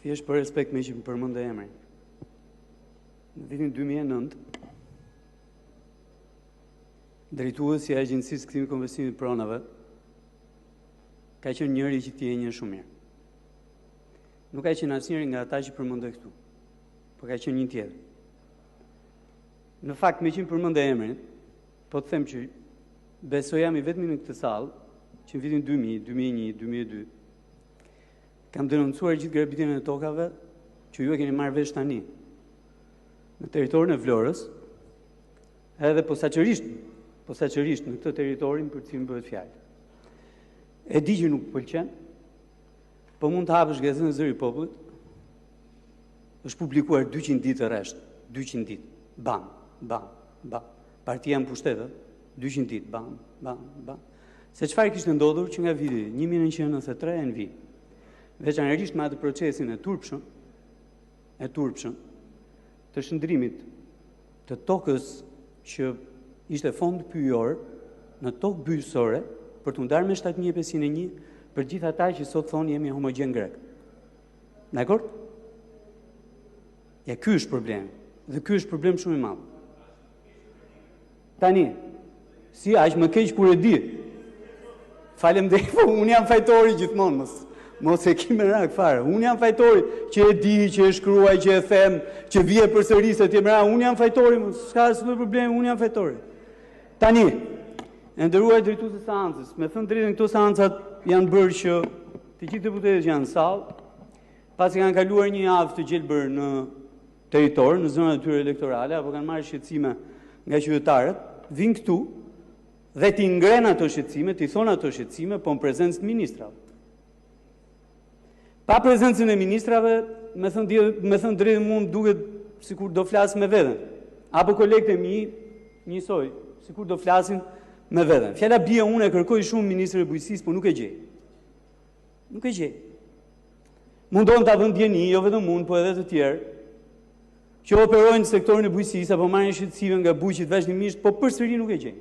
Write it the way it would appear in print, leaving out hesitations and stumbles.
Thjesht për respekt me që më përmendë emrin. Në vitin 2009, drejtuesi i Agjencisë Kthimi Konversimit Pronave ka qenë njëri që ti e njeh shumë mirë. Nuk ka qenë asnjëri nga ata që përmendoj këtu, por ka qenë një tjetër. Në fakt, me që më përmendë emrin, po të them që besoj jam i vetmi në këtë sallë që në vitin 2000, 2001, 2002 kam denoncuar gjithë grabitin e tokave që ju e keni marrë vesh tani në territorin e Vlorës, edhe posaçërisht në këtë territorin për cilin bëhet fjalë. E di që nuk pëlqen, po mund të hapësh gazetën e Zëri i Popullit, është publikuar 200 ditë rresht, 200 ditë, bam, bam, bam. Partia në pushtetë, 200 ditë, bam, bam, bam. Se çfarë kishte ndodhur që nga viti 1993 në vi, veçanërisht me atë procesin e turpshëm, të shndrimit të tokës që ishte fond pyjor në tokë byjësore për të ndarë me 7501 për gjithë ata që sot thonë jemi homogjen grek. Dakor? Ja, ky është problemi. Dhe ky është problem shumë i madh. Tani, si aq më keq kur e di. Faleminderit, po unë jam fajtori gjithmonë, mos e ki me rak fare. Unë jam fajtori që e di, që e shkruaj, që e them, që vije përsërisë etj. Unë jam fajtori, s'ka asnjë problem, unë jam fajtori. Tani, e nderuar drejtues të seancës, me thënë drejtën këto seancat janë bërë që të gjithë deputetët që janë në sallë, pasi kanë kaluar një javë të gjelbër në territor, në zonat e tyre elektorale, apo kanë marrë shqetësime nga qytetarët, vinë këtu dhe t'i ngren ato shqetësime, t'i thonë ato shqetësime, po në prezencë të ministrave. Pa prezencën e ministrave, me thënë drejtën mund duket sikur do flas me veten, apo kolegët e mi njësoj, sikur do flasin me veten. Fjala bie unë e kërkoj shumë ministrin e bujqësisë, po nuk e gjej. Nuk e gjej. Mundon ta vënë djeni, jo vetëm unë, po edhe të tjerë, që operojnë në sektorin e bujqësisë apo marrin shqetësime nga bujqit vazhdimisht, po përsëri nuk e gjej.